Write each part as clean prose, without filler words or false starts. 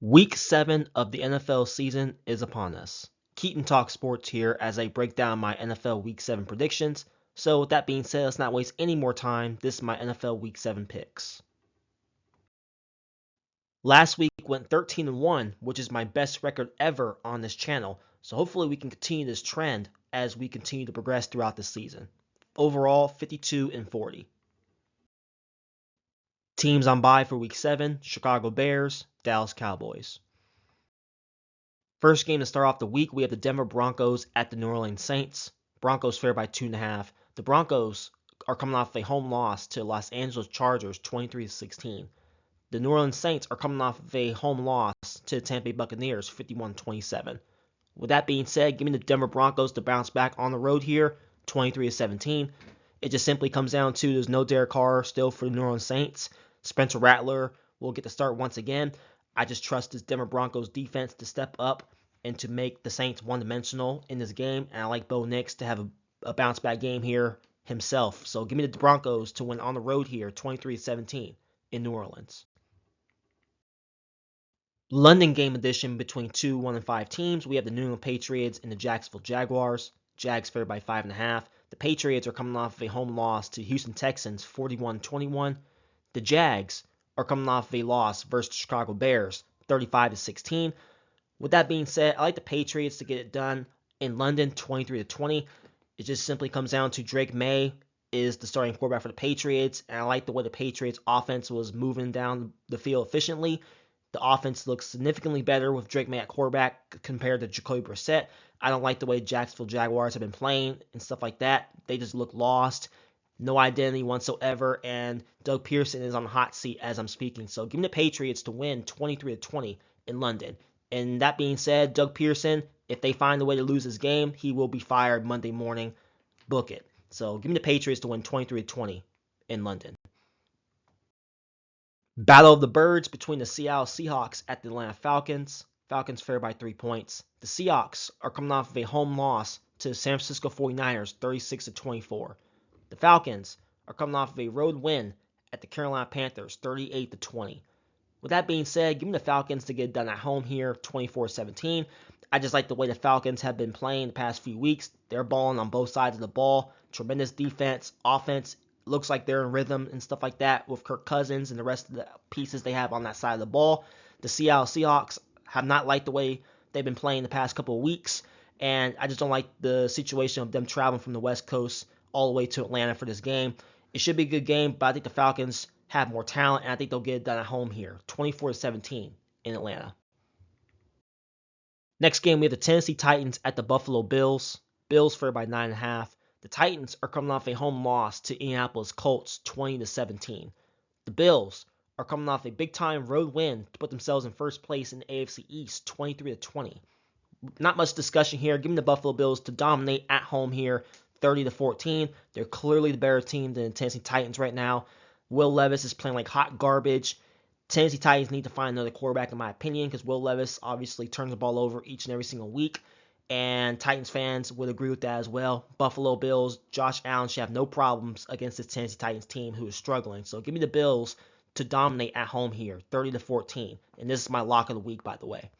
Week 7 of the NFL season is upon us. Keaton Talk Sports here as I break down my NFL Week 7 predictions. So, with that being said, let's not waste any more time. This is my NFL Week 7 picks. Last week went 13-1, which is my best record ever on this channel. So, hopefully, we can continue this trend as we continue to progress throughout the season. Overall, 52-40. Teams on bye for Week 7: Chicago Bears, Dallas Cowboys. First game to start off the week, we have the Denver Broncos at the New Orleans Saints. Broncos fair by 2.5. The Broncos are coming off a home loss to Los Angeles Chargers 23-16. The New Orleans Saints are coming off of a home loss to the Tampa Bay Buccaneers 51-27. With that being said, give me the Denver Broncos to bounce back on the road here 23-17. It just simply comes down to there's no Derek Carr still for the New Orleans Saints. Spencer Rattler will get the start once again. I just trust this Denver Broncos defense to step up and to make the Saints one-dimensional in this game. And I like Bo Nix to have a bounce-back game here himself. So give me the Broncos to win on the road here 23-17 in New Orleans. London game edition between two 1-5 teams. We have the New England Patriots and the Jacksonville Jaguars. Jags favored by 5.5. The Patriots are coming off of a home loss to Houston Texans 41-21. The Jags are coming off of a loss versus the Chicago Bears 35-16. With that being said, I like the Patriots to get it done in London 23-20. It just simply comes down to Drake May is the starting quarterback for the Patriots, and I like the way the Patriots offense was moving down the field efficiently. The offense looks significantly better with Drake May at quarterback compared to Jacoby Brissett. I don't like the way Jacksonville Jaguars have been playing and stuff like that. They just look lost. No identity whatsoever, and Doug Pearson is on the hot seat as I'm speaking. So give me the Patriots to win 23-20 in London. And that being said, Doug Pearson, if they find a way to lose this game, he will be fired Monday morning. Book it. So give me the Patriots to win 23-20 in London. Battle of the Birds between the Seattle Seahawks at the Atlanta Falcons. Falcons fair by 3 points. The Seahawks are coming off of a home loss to the San Francisco 49ers 36-24. The Falcons are coming off of a road win at the Carolina Panthers 38-20. With that being said, give me the Falcons to get it done at home here 24-17. I just like the way the Falcons have been playing the past few weeks. They're balling on both sides of the ball. Tremendous defense, offense. Looks like they're in rhythm and stuff like that with Kirk Cousins and the rest of the pieces they have on that side of the ball. The Seattle Seahawks have not liked the way they've been playing the past couple of weeks, and I just don't like the situation of them traveling from the West Coast all the way to Atlanta for this game. It should be a good game, but I think the Falcons have more talent, and I think they'll get it done at home here, 24-17 in Atlanta. Next game, we have the Tennessee Titans at the Buffalo Bills. Bills favored by 9.5. The Titans are coming off a home loss to Indianapolis Colts 20-17. The Bills are coming off a big-time road win to put themselves in first place in the AFC East 23-20. Not much discussion here. Give me the Buffalo Bills to dominate at home here 30-14. They're clearly the better team than the Tennessee Titans right now. Will Levis is playing like hot garbage. Tennessee Titans need to find another quarterback, in my opinion, because Will Levis obviously turns the ball over each and every single week. And Titans fans would agree with that as well. Buffalo Bills, Josh Allen should have no problems against this Tennessee Titans team who is struggling. So give me the Bills to dominate at home here, 30-14. And this is my lock of the week, by the way.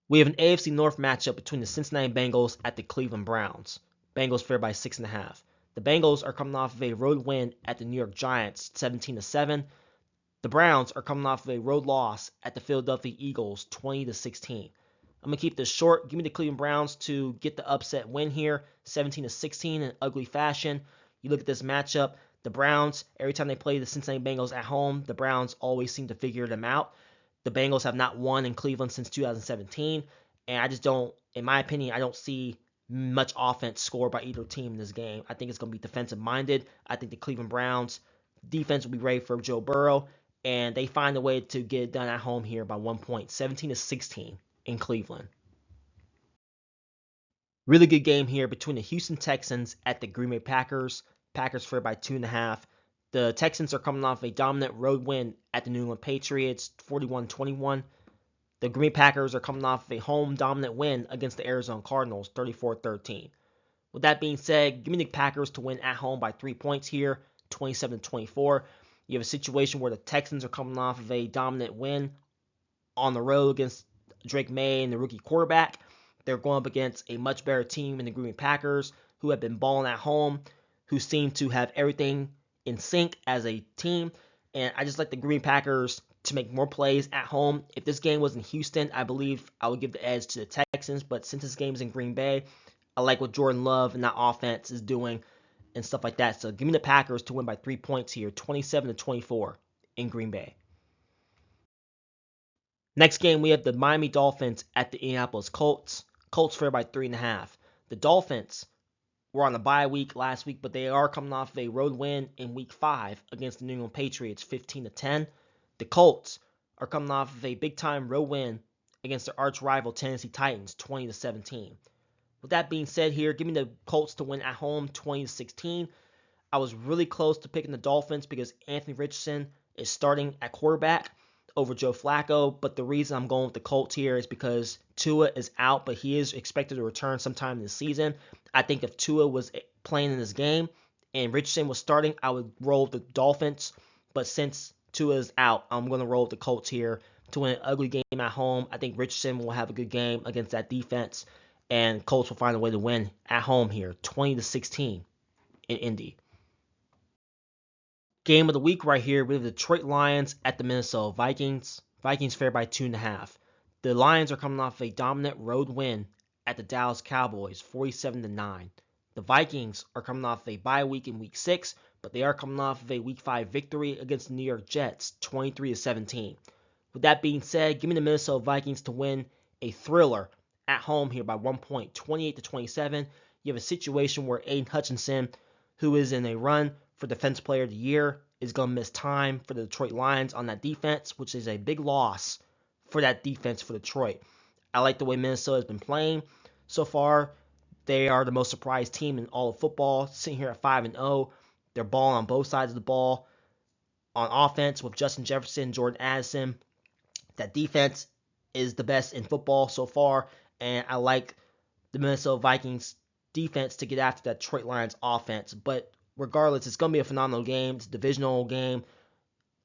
We have an AFC North matchup between the Cincinnati Bengals at the Cleveland Browns. Bengals fair by 6.5. The Bengals are coming off of a road win at the New York Giants, 17-7. The Browns are coming off of a road loss at the Philadelphia Eagles, 20-16. I'm going to keep this short. Give me the Cleveland Browns to get the upset win here, 17-16 in ugly fashion. You look at this matchup, the Browns, every time they play the Cincinnati Bengals at home, the Browns always seem to figure them out. The Bengals have not won in Cleveland since 2017, and I just don't, in my opinion, I don't see much offense scored by either team in this game. I think it's going to be defensive-minded. I think the Cleveland Browns defense will be ready for Joe Burrow, and they find a way to get it done at home here by 1 point, 17-16 in Cleveland. Really good game here between the Houston Texans at the Green Bay Packers. Packers favored by 2.5. The Texans are coming off a dominant road win at the New England Patriots, 41-21. The Green Bay Packers are coming off a home dominant win against the Arizona Cardinals, 34-13. With that being said, give me the Packers to win at home by 3 points here, 27-24. You have a situation where the Texans are coming off of a dominant win on the road against Drake May and the rookie quarterback. They're going up against a much better team in the Green Bay Packers, who have been balling at home, who seem to have everything in sync as a team. And I just like the Green Bay Packers to make more plays at home. If this game was in Houston, I believe I would give the edge to the Texans. But since this game is in Green Bay, I like what Jordan Love and that offense is doing and stuff like that. So give me the Packers to win by 3 points here, 27-24 in Green Bay. Next game, we have the Miami Dolphins at the Indianapolis Colts. Colts favored by 3.5. The Dolphins were on a bye week last week, but they are coming off of a road win in Week 5 against the New England Patriots, 15-10. The Colts are coming off of a big-time road win against their arch rival Tennessee Titans, 20-17. With that being said here, give me the Colts to win at home, 20-16. I was really close to picking the Dolphins because Anthony Richardson is starting at quarterback over Joe Flacco, but the reason I'm going with the Colts here is because Tua is out, but he is expected to return sometime this season. I think if Tua was playing in this game and Richardson was starting, I would roll the Dolphins, but since Tua is out, I'm going to roll with the Colts here to win an ugly game at home. I think Richardson will have a good game against that defense, and Colts will find a way to win at home here, 20-16 in Indy. Game of the week right here, we have the Detroit Lions at the Minnesota Vikings. Vikings favored by 2.5. The Lions are coming off a dominant road win at the Dallas Cowboys, 47-9. The Vikings are coming off a bye week in Week 6, but they are coming off of a Week 5 victory against the New York Jets, 23-17. With that being said, give me the Minnesota Vikings to win a thriller at home here by 1 point, 28-27. You have a situation where Aiden Hutchinson, who is in a run for Defense Player of the Year, is going to miss time for the Detroit Lions on that defense, which is a big loss for that defense for Detroit. I like the way Minnesota has been playing so far. They are the most surprised team in all of football, sitting here at 5-0. They're balling on both sides of the ball. On offense with Justin Jefferson, Jordan Addison, that defense is the best in football so far, and I like the Minnesota Vikings defense to get after that Detroit Lions offense. But regardless, it's going to be a phenomenal game. It's a divisional game.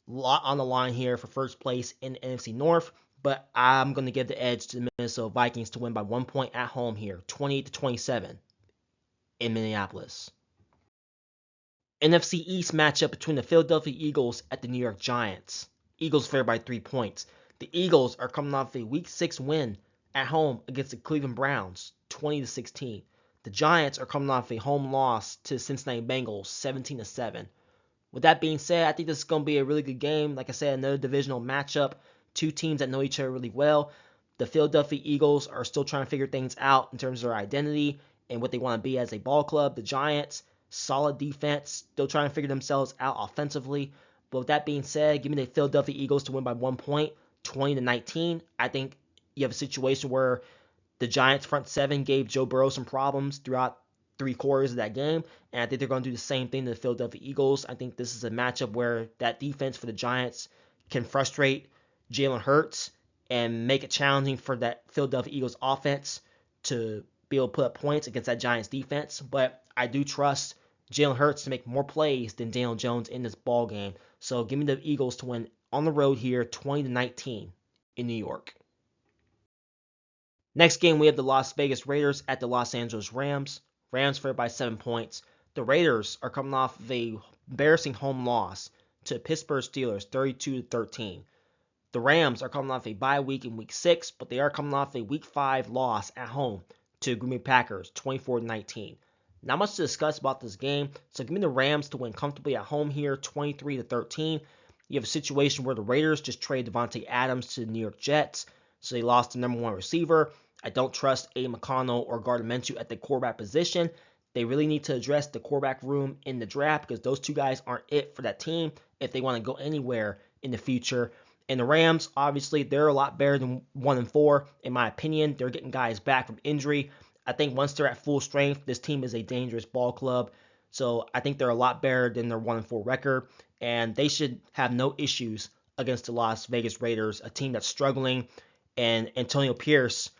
A lot on the line here for first place in the NFC North, but I'm going to give the edge to the Minnesota Vikings to win by 1 point at home here, 28-27 in Minneapolis. NFC East matchup between the Philadelphia Eagles at the New York Giants. Eagles favored by 3 points. The Eagles are coming off a Week 6 win at home against the Cleveland Browns, 20-16. The Giants are coming off a home loss to the Cincinnati Bengals, 17-7. With that being said, I think this is going to be a really good game. Like I said, another divisional matchup. Two teams that know each other really well. The Philadelphia Eagles are still trying to figure things out in terms of their identity and what they want to be as a ball club. The Giants, solid defense, still trying to figure themselves out offensively. But with that being said, give me the Philadelphia Eagles to win by 1 point, 20-19. I think you have a situation where the Giants' front seven gave Joe Burrow some problems throughout 3 quarters of that game, and I think they're going to do the same thing to the Philadelphia Eagles. I think this is a matchup where that defense for the Giants can frustrate Jalen Hurts and make it challenging for that Philadelphia Eagles offense to be able to put up points against that Giants defense. But I do trust Jalen Hurts to make more plays than Daniel Jones in this ball game. So give me the Eagles to win on the road here, 20-19 in New York. Next game, we have the Las Vegas Raiders at the Los Angeles Rams. Rams favored by 7 points. The Raiders are coming off of a embarrassing home loss to the Pittsburgh Steelers, 32-13. The Rams are coming off a bye week in Week 6, but they are coming off a Week 5 loss at home to Green Bay Packers, 24-19. Not much to discuss about this game, so give me the Rams to win comfortably at home here, 23-13. You have a situation where the Raiders just traded Devontae Adams to the New York Jets, so they lost the number 1 receiver. I don't trust Aiden McConnell or Gardner Minshew at the quarterback position. They really need to address the quarterback room in the draft because those two guys aren't it for that team if they want to go anywhere in the future. And the Rams, obviously, they're a lot better than 1-4, in my opinion. They're getting guys back from injury. I think once they're at full strength, this team is a dangerous ball club. So I think they're a lot better than their 1-4 record. And they should have no issues against the Las Vegas Raiders, a team that's struggling. And Antonio Pierce,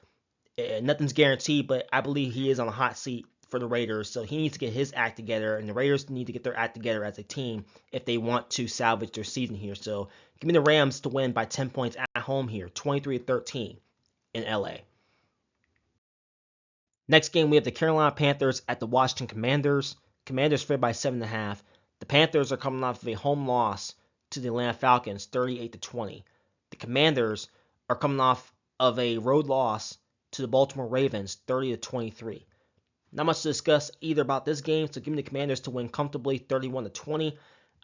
nothing's guaranteed, but I believe he is on a hot seat for the Raiders, so he needs to get his act together, and the Raiders need to get their act together as a team if they want to salvage their season here. So give me the Rams to win by 10 points at home here, 23-13 in LA. Next game, we have the Carolina Panthers at the Washington Commanders. Commanders favored by 7.5. The Panthers are coming off of a home loss to the Atlanta Falcons, 38-20. The Commanders are coming off of a road loss to the Baltimore Ravens, 30-23. Not much to discuss either about this game, so give me the Commanders to win comfortably, 31-20.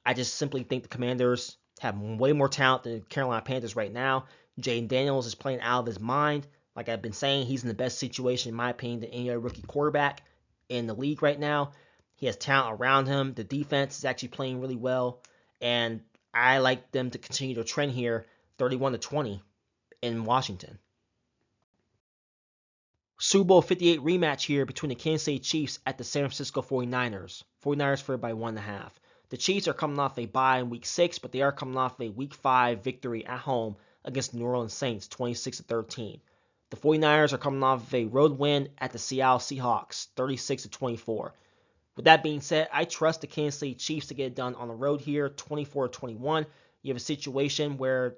I just simply think the Commanders have way more talent than the Carolina Panthers right now. Jaden Daniels is playing out of his mind. Like I've been saying, he's in the best situation, in my opinion, than any other rookie quarterback in the league right now. He has talent around him. The defense is actually playing really well, and I like them to continue to trend here, 31-20 in Washington. Super Bowl 58 rematch here between the Kansas City Chiefs at the San Francisco 49ers. 49ers favored by 1.5. The Chiefs are coming off a bye in Week 6, but they are coming off a Week 5 victory at home against the New Orleans Saints, 26-13. The 49ers are coming off of a road win at the Seattle Seahawks, 36-24. With that being said, I trust the Kansas City Chiefs to get it done on the road here, 24-21. You have a situation where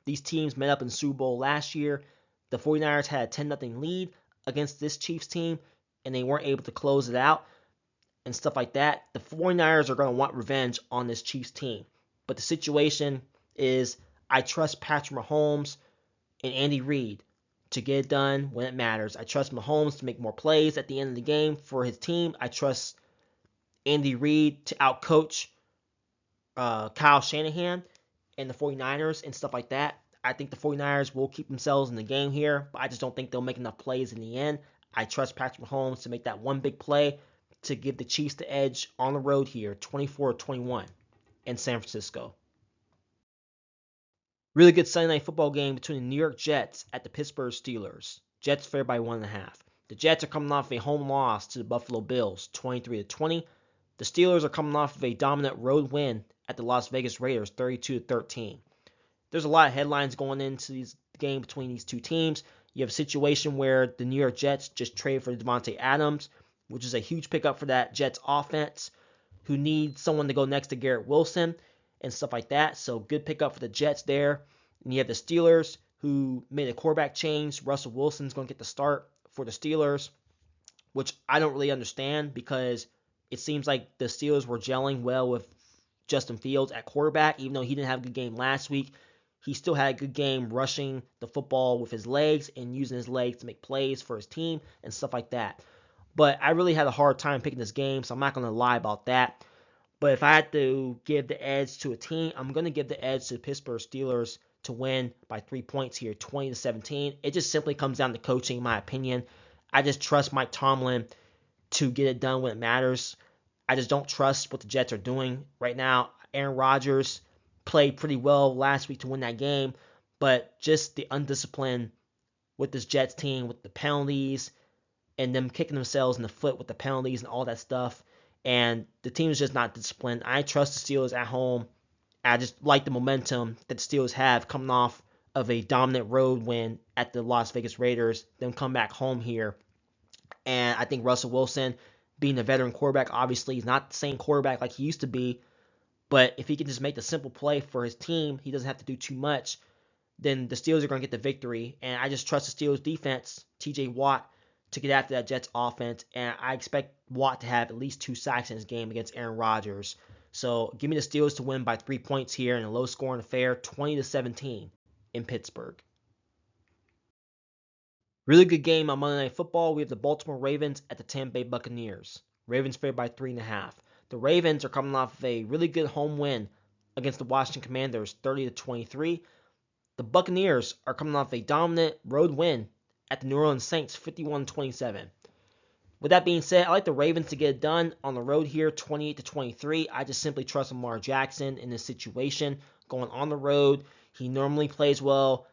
these teams met up in the Super Bowl last year. The 49ers had a 10-0 lead against this Chiefs team, and they weren't able to close it out and stuff like that. The 49ers are going to want revenge on this Chiefs team. But the situation is I trust Patrick Mahomes and Andy Reid to get it done when it matters. I trust Mahomes to make more plays at the end of the game for his team. I trust Andy Reid to outcoach Kyle Shanahan and the 49ers and stuff like that. I think the 49ers will keep themselves in the game here, but I just don't think they'll make enough plays in the end. I trust Patrick Mahomes to make that one big play to give the Chiefs the edge on the road here, 24-21 in San Francisco. Really good Sunday night football game between the New York Jets at the Pittsburgh Steelers. Jets favored by 1.5. The Jets are coming off a home loss to the Buffalo Bills, 23-20. The Steelers are coming off of a dominant road win at the Las Vegas Raiders, 32-13. There's a lot of headlines going into this game between these two teams. You have a situation where the New York Jets just traded for Devontae Adams, which is a huge pickup for that Jets offense, who need someone to go next to Garrett Wilson and stuff like that. So good pickup for the Jets there. And you have the Steelers, who made a quarterback change. Russell Wilson's going to get the start for the Steelers, which I don't really understand because it seems like the Steelers were gelling well with Justin Fields at quarterback, even though he didn't have a good game last week. He still had a good game rushing the football with his legs and using his legs to make plays for his team and stuff like that. But I really had a hard time picking this game, so I'm not going to lie about that. But if I had to give the edge to a team, I'm going to give the edge to the Pittsburgh Steelers to win by 3 points here, 20-17. It just simply comes down to coaching, in my opinion. I just trust Mike Tomlin to get it done when it matters. I just don't trust what the Jets are doing right now. Aaron Rodgers played pretty well last week to win that game, but just the undiscipline with this Jets team, with the penalties, and them kicking themselves in the foot with the penalties and all that stuff, and the team is just not disciplined. I trust the Steelers at home. I just like the momentum that the Steelers have coming off of a dominant road win at the Las Vegas Raiders, then come back home here. And I think Russell Wilson, being a veteran quarterback, obviously he's not the same quarterback like he used to be, but if he can just make the simple play for his team, he doesn't have to do too much, then the Steelers are going to get the victory. And I just trust the Steelers defense, TJ Watt, to get after that Jets offense. And I expect Watt to have at least 2 sacks in his game against Aaron Rodgers. So give me the Steelers to win by 3 points here in a low-scoring affair, 20-17 in Pittsburgh. Really good game on Monday Night Football. We have the Baltimore Ravens at the Tampa Bay Buccaneers. Ravens favored by 3.5. The Ravens are coming off of a really good home win against the Washington Commanders, 30-23. The Buccaneers are coming off a dominant road win at the New Orleans Saints, 51-27. With that being said, I like the Ravens to get it done on the road here, 28-23. I just simply trust Lamar Jackson in this situation. Going on the road, he normally plays well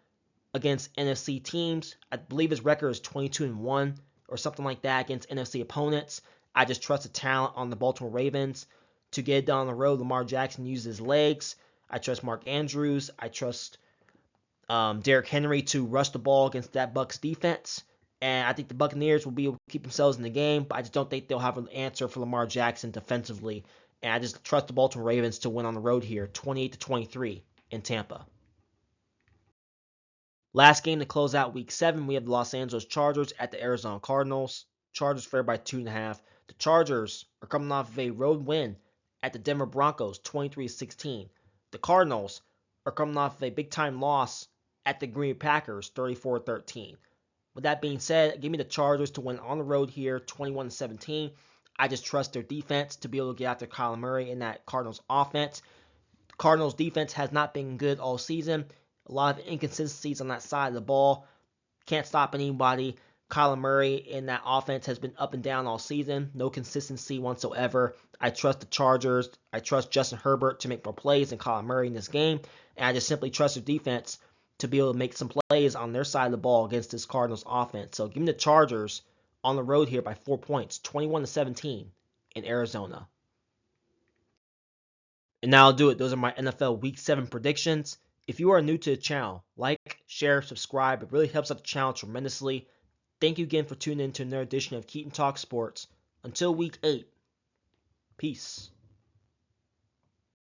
against NFC teams. I believe his record is 22-1 or something like that against NFC opponents. I just trust the talent on the Baltimore Ravens to get it done on the road. Lamar Jackson uses his legs. I trust Mark Andrews. I trust Derrick Henry to rush the ball against that Bucs defense. And I think the Buccaneers will be able to keep themselves in the game, but I just don't think they'll have an answer for Lamar Jackson defensively. And I just trust the Baltimore Ravens to win on the road here, 28-23 in Tampa. Last game to close out Week 7, we have the Los Angeles Chargers at the Arizona Cardinals. Chargers favored by 2.5. The Chargers are coming off of a road win at the Denver Broncos, 23-16. The Cardinals are coming off of a big-time loss at the Green Bay Packers, 34-13. With that being said, give me the Chargers to win on the road here, 21-17. I just trust their defense to be able to get after Kyler Murray in that Cardinals offense. The Cardinals defense has not been good all season. A lot of inconsistencies on that side of the ball. Can't stop anybody. Kyler Murray in that offense has been up and down all season. No consistency whatsoever. I trust the Chargers. I trust Justin Herbert to make more plays than Kyler Murray in this game. And I just simply trust their defense to be able to make some plays on their side of the ball against this Cardinals offense. So give me the Chargers on the road here by 4 points, 21-17 in Arizona. And now I'll do it. Those are my NFL Week 7 predictions. If you are new to the channel, like, share, subscribe. It really helps out the channel tremendously. Thank you again for tuning in to another edition of Keaton Talk Sports. Until Week 8, peace.